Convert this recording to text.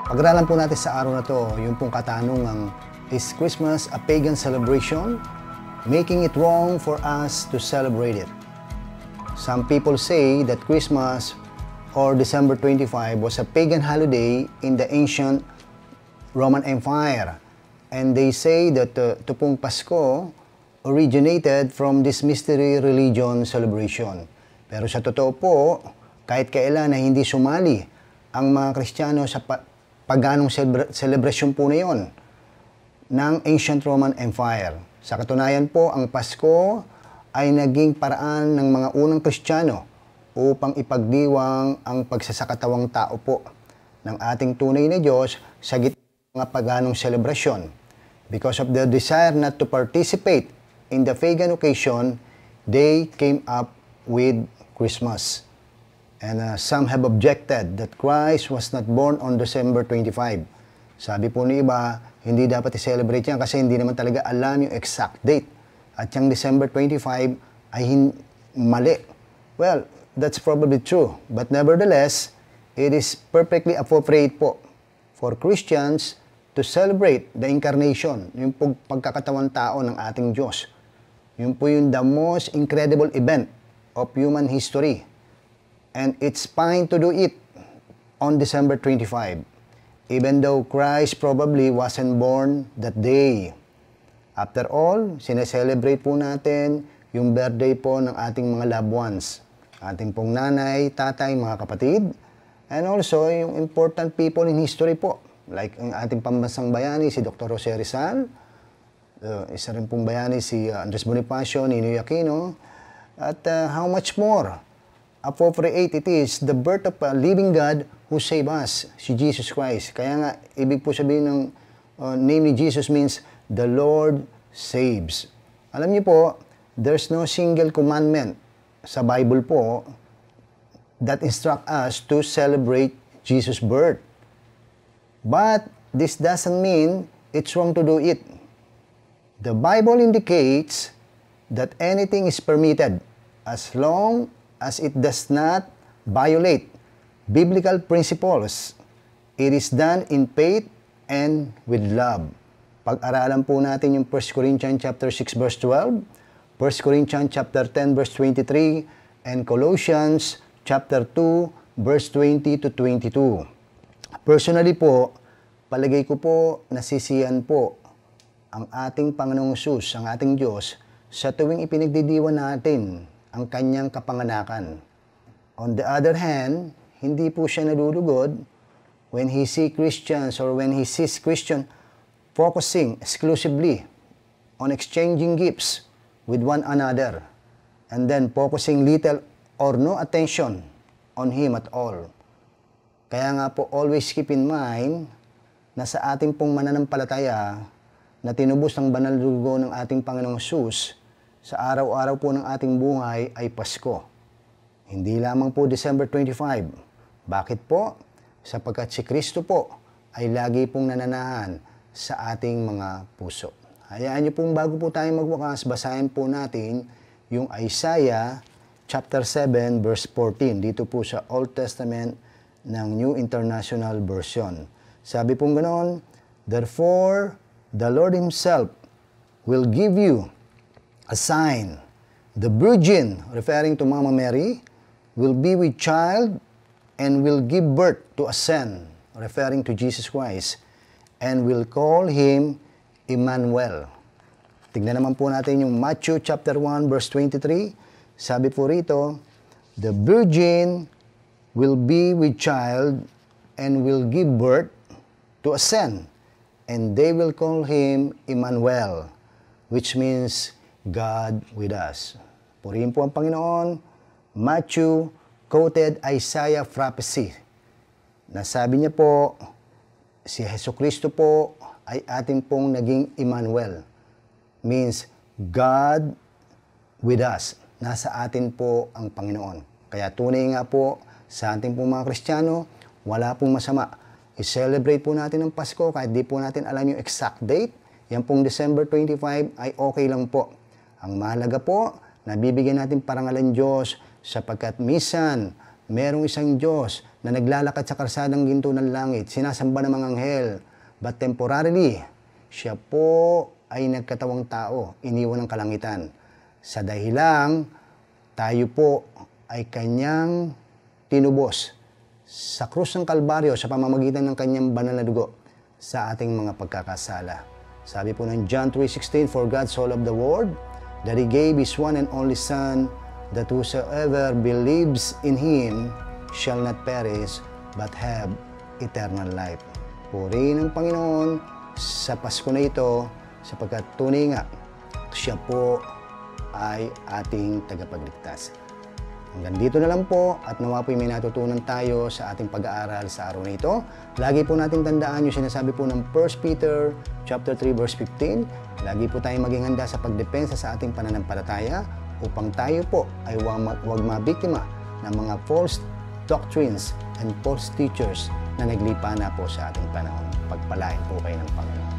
Pag-aralan po natin sa araw na to, yung pong katanungang, is Christmas a pagan celebration? Making it wrong for us to celebrate it. Some people say that Christmas or December 25 was a pagan holiday in the ancient Roman Empire. And they say that ito pong Pasko originated from this mystery religion celebration. Pero sa totoo po, kahit kailan na hindi sumali ang mga Kristiyano sa paganong celebration po na yon ng ancient Roman Empire. Sa katunayan po, ang Pasko ay naging paraan ng mga unang Kristiyano upang ipagdiwang ang pagsasakatawang tao po ng ating tunay na Diyos sa gitna ng mga paganong celebration. Because of their desire not to participate in the pagan occasion, they came up with Christmas. And some have objected that Christ was not born on December 25. Sabi po ni iba, hindi dapat i-celebrate yan kasi hindi naman talaga alam yung exact date. At yung December 25 ay mali. Well, that's probably true. But nevertheless, it is perfectly appropriate po for Christians to celebrate the incarnation, yung pagkakatawan tao ng ating Diyos. Yun po yung the most incredible event of human history. And it's fine to do it on December 25, even though Christ probably wasn't born that day. After all, sineselebrate po natin yung birthday po ng ating mga loved ones. Ating pong nanay, tatay, mga kapatid, and also yung important people in history po. Like ang ating pambansang bayani, si Dr. Jose Rizal, isa rin pong bayani si Andres Bonifacio, Ninoy Aquino, at how much more appropriate it is the birth of a living God who saved us, si Jesus Christ. Kaya nga, ibig po sabihin ng name ni Jesus means, the Lord saves. Alam niyo po, there's no single commandment sa Bible po that instruct us to celebrate Jesus' birth. But this doesn't mean it's wrong to do it. The Bible indicates that anything is permitted as long as it does not violate biblical principles. It is done in faith and with love. Pag-aralan po natin yung 1 Corinthians chapter 6 verse 12, 1 Corinthians chapter 10 verse 23, and Colossians chapter 2 verse 20 to 22. Personally po, palagay ko po nasisiyan po ang ating Panginoong Hesus, ang ating Diyos, sa tuwing ipinagdidiwan natin ang kanyang kapanganakan. On the other hand, hindi po siya nalulugod when he sees Christians or when he sees Christian focusing exclusively on exchanging gifts with one another and then focusing little or no attention on him at all. Kaya nga po, always keep in mind na sa ating pong mananampalataya na tinubos ng banal na dugo ng ating Panginoong Hesus, sa araw-araw po ng ating buhay ay Pasko. Hindi lamang po December 25. Bakit po? Sapagkat si Kristo po ay lagi pong nananahan sa ating mga puso. Hayaan niyo pong bago po tayo magwakas, basahin po natin yung Isaiah chapter 7 verse 14. Dito po sa Old Testament ng New International Version. Sabi pong ganoon, therefore, the Lord Himself will give you a sign. The virgin, referring to Mama Mary, will be with child and will give birth to a son, referring to Jesus Christ, and will call Him Emmanuel. Tignan naman po natin yung Matthew chapter 1 verse 23. Sabi po rito, the virgin will be with child and will give birth to a son, and they will call Him Emmanuel, which means God with us. Purihin po ang Panginoon. Matthew quoted Isaiah prophecy. Nasabi niya po, si Jesucristo po ay ating pong naging Emmanuel. Means God with us. Nasa atin po ang Panginoon. Kaya tunay nga po sa ating pong mga Kristiyano, wala pong masama. I-celebrate po natin ang Pasko kahit di po natin alam yung exact date. Yan pong December 25 ay okay lang po. Ang mahalaga po, nabibigyan natin parangalan Diyos sapagkat minsan merong isang Diyos na naglalakad sa kalsadang ginto ng langit, sinasamba ng mga anghel, but temporarily, siya po ay nagkatawang tao, iniwan ng kalangitan. Sa dahilang, tayo po ay kanyang tinubos sa krus ng Kalbaryo sa pamamagitan ng kanyang banal na dugo sa ating mga pagkakasala. Sabi po ng John 3:16, "For God so loved the world, that He gave His one and only Son, that whosoever believes in Him shall not perish, but have eternal life." Purihin ng Panginoon sa Pasko na ito, sapagkat tunay nga, siya po ay ating tagapagligtas. Hanggang dito na lang po at nawa po'y may natutunan tayo sa ating pag-aaral sa araw na ito. Lagi po natin tandaan yung sinasabi po ng 1 Peter chapter 3 verse 15. Lagi po tayong maging handa sa pagdepensa sa ating pananampalataya upang tayo po ay huwag mabiktima ng mga false doctrines and false teachers na naglipa na po sa ating panahon. Pagpalain po kayo ng Panginoon.